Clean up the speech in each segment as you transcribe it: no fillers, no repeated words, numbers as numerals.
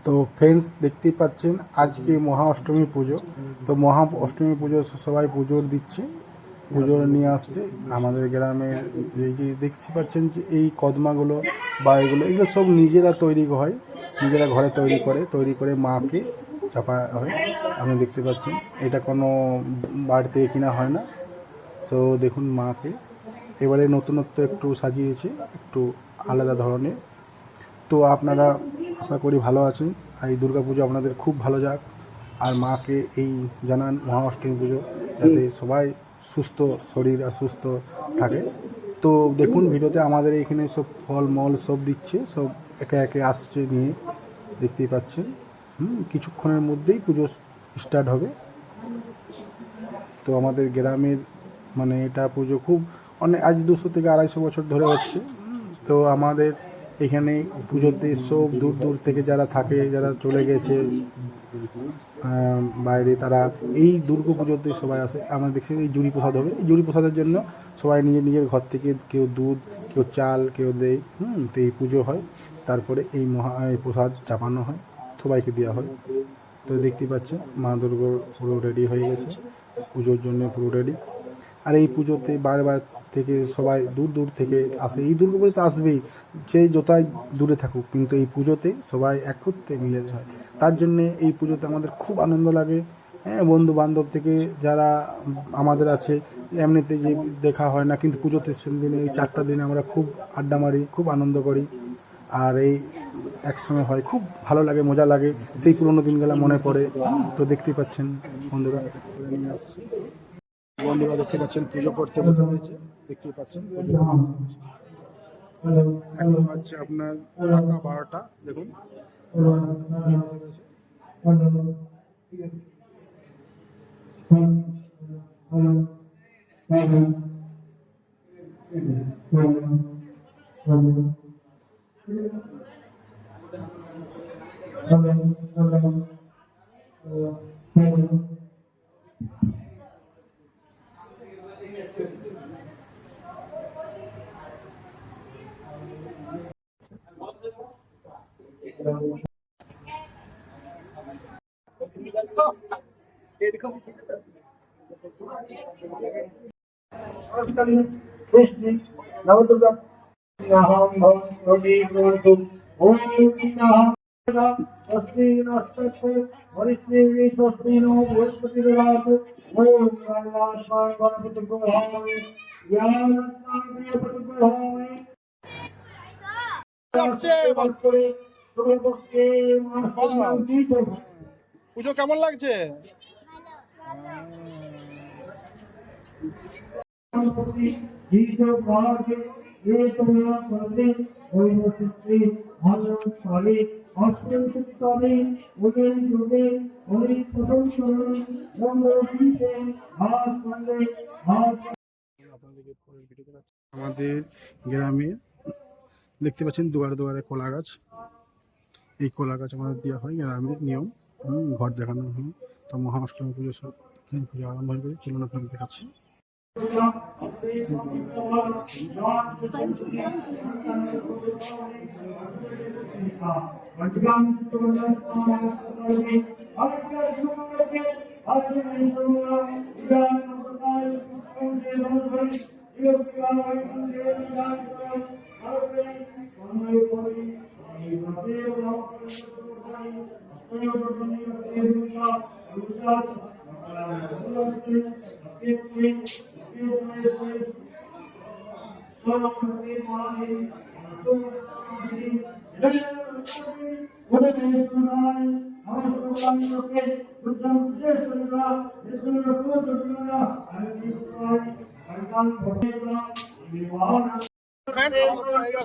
তো ফ্রেন্ডস দেখতেই পাচ্ছেন আজকে মহা অষ্টমী পুজো। তো মহা অষ্টমী পুজো সবাই পুজোর দিচ্ছে, পুজোর নিয়ে আসছে আমাদের গ্রামের। এই যে দেখতে পাচ্ছেন যে এই কদমাগুলো বা এগুলো সব নিজেরা তৈরি হয়, নিজেরা ঘরে তৈরি করে মাকে চাপা হয়। আপনি দেখতে পাচ্ছেন এটা কোনো বাড়ি থেকে কিনা হয় না। তো দেখুন মাকে এবারে নতুনত্ব একটু সাজিয়েছে, একটু আলাদা ধরনের। তো আপনারা আশা করি ভালো আছেন, আর এই দুর্গা পুজো আপনাদের খুব ভালো যাক। আর মাকে এই জানান মহা অষ্টমী পুজো যাতে সবাই সুস্থ শরীর আর সুস্থ থাকে। তো দেখুন ভিডিওতে আমাদের এখানে সব ফল মল সব দিচ্ছে, সব একে একে আসছে নিয়ে, দেখতেই পাচ্ছেন। কিছুক্ষণের মধ্যেই পুজো স্টার্ট হবে। তো আমাদের গ্রামের মানে এটা পুজো খুব অনেক আজ 200 থেকে 250 বছর ধরে হচ্ছে। তো আমাদের এখানে পুজোতে সব দূর দূর থেকে যারা থাকে, যারা চলে গেছে বাইরে, তারা এই দুর্গা পুজোতে সবাই আসে। আমরা দেখছি এই জুড়ি প্রসাদ হবে, এই জুড়ি প্রসাদের জন্য সবাই নিজের নিজের ঘর থেকে কেউ দুধ, কেউ চাল, কেউ দেয়। তো এই পুজো হয়, তারপরে এই এই প্রসাদ চাপানো হয়, সবাইকে দেওয়া হয়। তো দেখতেই পাচ্ছেন মা দুর্গার পুরো রেডি হয়ে গেছে পুজোর জন্য, পুরো রেডি। আর এই পুজোতে বারবার থেকে সবাই দূর দূর থেকে আসে, এই দুর্গা পুজোতে আসবেই, সে যতই দূরে থাকুক, কিন্তু এই পুজোতে সবাই একত্রে মিলে হয়। তার জন্যে এই পুজোতে আমাদের খুব আনন্দ লাগে। হ্যাঁ, বন্ধু বান্ধব থেকে যারা আমাদের আছে, এমনিতে যে দেখা হয় না, কিন্তু পুজোতে দিনে এই 4টা দিনে আমরা খুব আড্ডা মারি, খুব আনন্দ করি। আর এই একসঙ্গে হয়, খুব ভালো লাগে, মজা লাগে, সেই পুরোনো দিনগুলো মনে পড়ে। তো দেখতেই পাচ্ছেন বন্ধুরা, নিয়ে আসছি। বন্ধুরা দেখতে পাচ্ছেন পুজো করতে বসে রয়েছে, দেখতেই পাচ্ছেন পুজো এখন হচ্ছে আপনার টাকা 12টা। দেখুন নবদুর্গা নাহং ভং রবি প্রভু ওম নাহং স্বস্তি নক্ষত্র হরিশ্রী স্বস্তি নো বৃহস্পতি দেবাত ওম রামাশয় গণপতি গ্রহামি জ্ঞানত্মাং প্রিয়পতি গ্রহামি পুজো কেমন লাগছে? আমাদের গ্রামে দেখতে পাচ্ছেন দুয়ারে দুয়ারে কলা গাছ, এই কলা গাছ আমাদের দেওয়া হয়, গ্রামের নিয়ম। ঘর দেখানো হয়। তো মহা অষ্টমী পুজো সব পুজো আরম্ভ হয়ে গেছে, চলুন আপনাদের দেখাচ্ছি।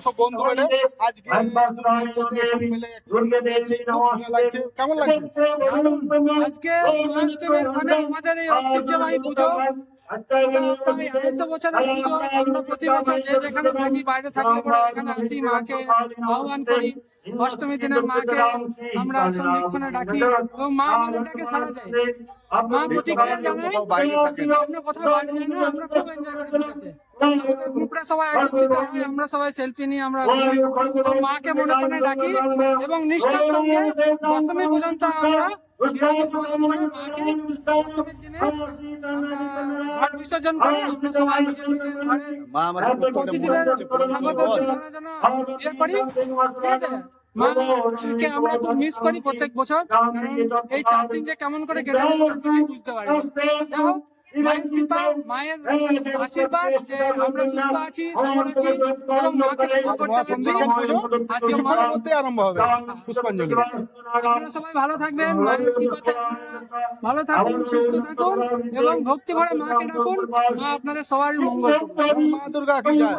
সব বন্ধু মিলে আজকে কেমন লাগছে? আজকে অষ্টমীর মানে আমাদের এই ঐতিহ্যবাহী পুজো প্রায় 250 বছরের পুজো। আমরা প্রতি বছর যে যেখানে থাকি, বাইরে থাকলে পরে এখানে আসি, মাকে আহ্বান করি। অষ্টমীর দিনে মাকে আমরা সন্ধিক্ষণে ডাকি এবং মা আমাদের ডাকে সাড়া দেয়। মা প্রতিক্রিয়া জানায়। আমরা কোথাও বাইরে যাই না, আমরা খুব এনজয় করি পুজোতে। আমাদের গ্রুপরা সবাই একত্রিত হয়, আমরা সবাই সেলফি নিই, আমরা ঘুরি এবং মাকে মনে প্রাণে ডাকি এবং নিষ্ঠার সঙ্গে দশমী পর্যন্ত আমরা নিরামিষ ভোজন করে মাকে দশমীর দিনে আমরা ঘট বিসর্জন করে আমরা সবাই নিজের নিজের ঘরে অতিথিদের স্বাগত জানানোর জন্য ইয়ে করি। ঠিক আছে, মাকে আমরা খুব মিস করি প্রত্যেক বছর, কারণ এই 4 দিন যে কেমন করে কেটে যায় আমরা কিছুই বুঝতে পারি না। যাই হোক, মায়ের কৃপা, মায়ের আশীর্বাদ যে আমরা সুস্থ আছি, সবল আছি এবং মাকে পুজো করতে পারছি। আজকে কিছুক্ষণের মধ্যে আরম্ভ হবে পুষ্পাঞ্জলি। আপনারা সবাই ভালো থাকবেন, মায়ের কৃপাতে ভালো থাকুন, সুস্থ থাকুন এবং ভক্তি ভরে মাকে ডাকুন। মা আপনাদের সবারই মঙ্গল করুন। মা দুর্গা কি যায়।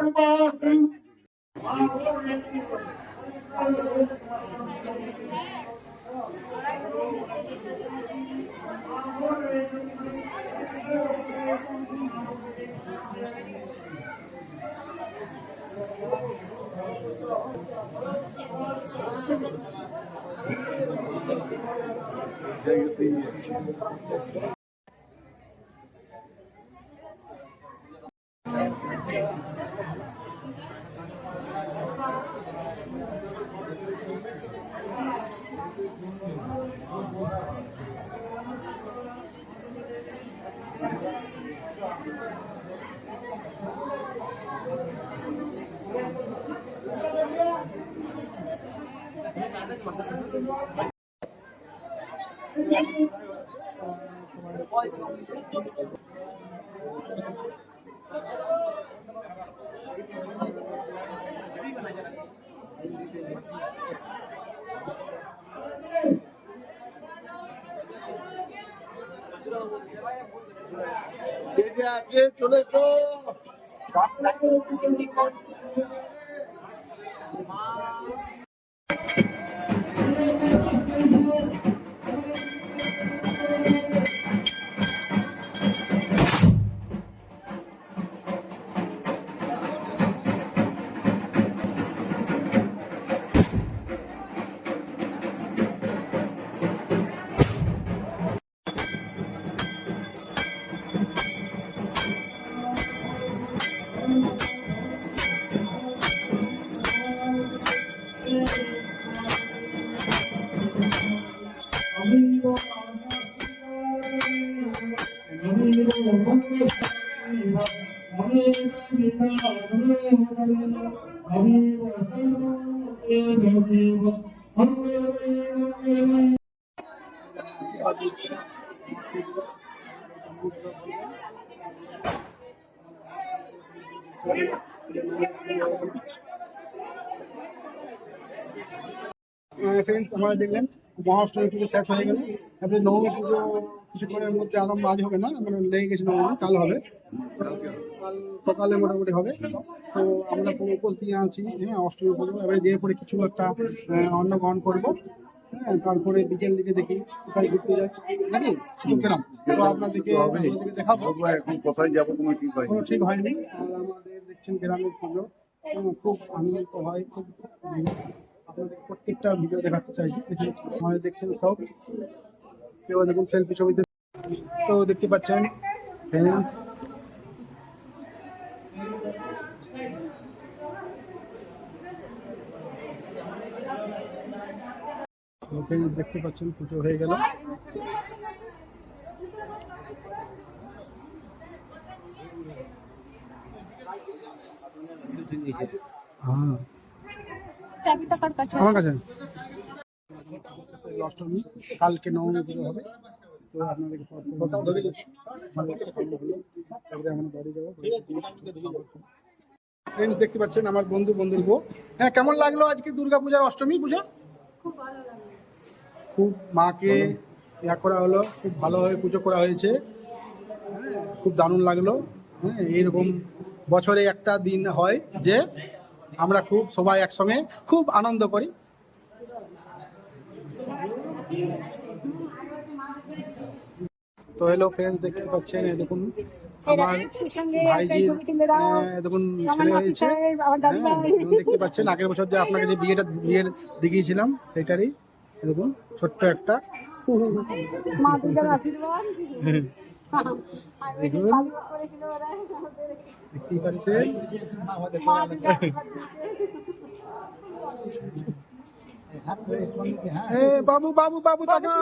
যে যে আছে চলে এসো। ফ্রেন্ডস, আমরা দেখলেন মহাষ্টমী পুজো শেষ হয়ে গেল। তারপরে নবমী পুজো কিছুক্ষণের মধ্যে আরম্ভ, আজ হবে না, মানে লেগে গেছে নবমী, কাল হবে। কাল সকালে মোটামুটি হবে। তো আমরা উপোস দিয়ে আছি, হ্যাঁ, অষ্টমী পুজো। এবারে দিয়ে পরে কিছু একটা অন্ন গ্রহণ করবো। হ্যাঁ, তারপরে বিকেল দিকে দেখি কোথায় ঘুরতে যাই নাকি গ্রাম। তো আপনাদেরকে দেখাবো। এখন কোথায় যাবো তোমার ঠিক হয়? কোনো ঠিক হয়নি। আর আমাদের দেখছেন গ্রামের পুজো খুব আনন্দিত হয়, খুব আপনাদের প্রত্যেকটা ভিডিও দেখাতে চাইছি। দেখুন আমাদের দেখছেন সব, কেউ দেখুন সেলফি ছবিতে। তো দেখতে পাচ্ছেন ফ্রেন্ডস, দেখতে পাচ্ছেন পুজো হয়ে গেল। হ্যাঁ, চাবিটা কার কাছে? আমার কাছে। অষ্টমী, কালকে নবমী পুজো হবে। তো আপনাদেরকে ফ্রেন্ডস দেখতে পাচ্ছেন আমার বন্ধুর বউ। হ্যাঁ, কেমন লাগলো আজকে দুর্গাপূজার অষ্টমী পুজো? খুব ভালো লাগলো। খুব মাকে ইয়া করা হলো, খুব ভালোভাবে পুজো করা হয়েছে। হ্যাঁ, খুব দারুণ লাগলো। হ্যাঁ, এইরকম বছরে একটা দিন হয় যে আমরা খুব সবাই একসঙ্গে খুব আনন্দ করি। তো হ্যালো ফ্রেন্ডস, দেখতে পাচ্ছেন এই দেখুন আমার সঙ্গে একটা ভাইজির ছবি তুলে দাও দেখুন আমার ছেলে নাতি হয়েছে। সাহেব আমার দাদিমা দেখুন দেখতে পাচ্ছেন আগের বছর যে আপনাকে যে বিয়ের দেখিয়েছিলাম সেটারই দেখুন ছোট্ট একটা মা দুর্গার আশীর্বাদ আর ওই যে দেখুন। পালুয়া করেছিল ওরা আমাদের দেখতেই পাচ্ছেন। মা দুর্গার আশীর্বাদ দিয়েছে। বাবু বাবু বাবু তাকাও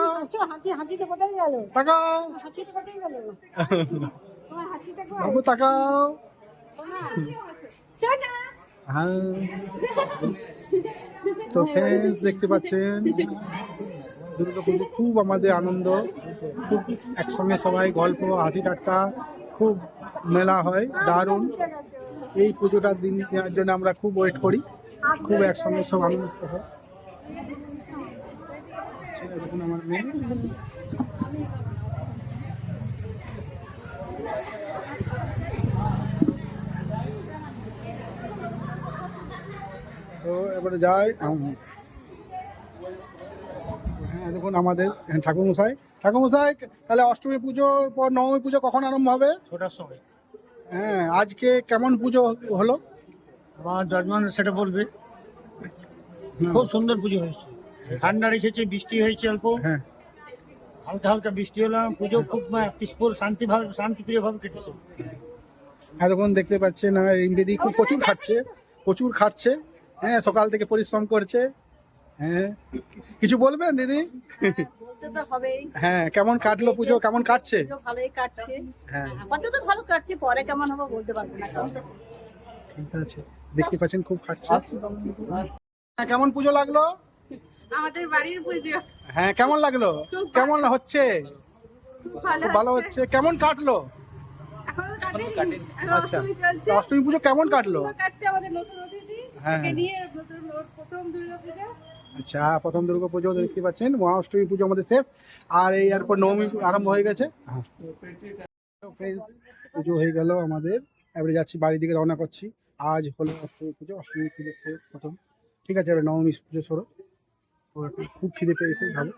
হাসিটা কোথায় গেল তাকাও হাসিটা কোথায় গেল তোমার হাসিটা কোথায় বাবু তাকাও। সোনা হ্যাঁ তো ফ্রেন্ডস দেখতে পাচ্ছেন দুর্গাপুজো খুব আমাদের আনন্দ, খুব একসঙ্গে সবাই গল্প হাসি ঠাট্টা, খুব মেলা হয় দারুণ। এই পুজোটার দিন দেওয়ার জন্য আমরা খুব ওয়েট করি, খুব একসঙ্গে সব আনন্দ হয়। দেখুন আমার মেয়ে তো এবারে যাই। হ্যাঁ দেখুন আমাদের ঠাকুরমশাই তাহলে অষ্টমী পুজোর পর নবমী পুজো কখন আরম্ভ হবে? 6টার সময়। হ্যাঁ আজকে কেমন পুজো হলো? আমার জজমান সেটা বলবে। খুব সুন্দর পুজো হয়েছে, ঠান্ডা রেখেছে, বৃষ্টি হয়েছে অল্প, হ্যাঁ হালকা হালকা বৃষ্টি হলো, পুজো খুব পিসফুল শান্তিপ্রিয় ভাবে কেটেছে। হ্যাঁ দেখুন দেখতে পাচ্ছেন ইমরিদি খুব প্রচুর খাচ্ছে। হ্যাঁ সকাল থেকে পরিশ্রম করছে। হ্যাঁ কিছু বলবেন দিদি? বলতে তো হবেই। হ্যাঁ কেমন কাটলো পুজো, কেমন কাটছে? পুজো ভালোই কাটছে, হ্যাঁ আপাতত ভালো কাটছে, পরে কেমন হবে বলতে পারবো না কারণ ঠিক আছে, দেখতে পাচ্ছেন খুব খাচ্ছে। হ্যাঁ কেমন পুজো লাগলো? আমাদের বাড়ির পুজো হ্যাঁ কেমন লাগলো? খুব ভালো। কেমন হচ্ছে? খুব খুব ভালো হচ্ছে। কেমন কাটলো? এখনো তো কাটেনি এখন আচ্ছা অষ্টমী চলছে তো অষ্টমী পুজো কেমন কাটলো? সুন্দর কাটছে আমাদের নতুন অতিথি হ্যাঁ। ওকে নিয়ে নতুন প্রথম দুর্গাপূজা আচ্ছা প্রথম দুর্গা পুজো দেখতে পাচ্ছেন, মহাষ্টমী পুজো আমাদের শেষ, আর এই এরপর নবমী আরম্ভ হয়ে গেছে। Friends, পুজো হয়ে গেল আমাদের, এবারে যাচ্ছি বাড়ির দিকে রওনা করছি। আজ হলো অষ্টমী পুজো শেষ প্রথম। ঠিক আছে এবার নবমী পুজো শুরু। তো এখন খুব খিদে পেয়েছে, ভালো।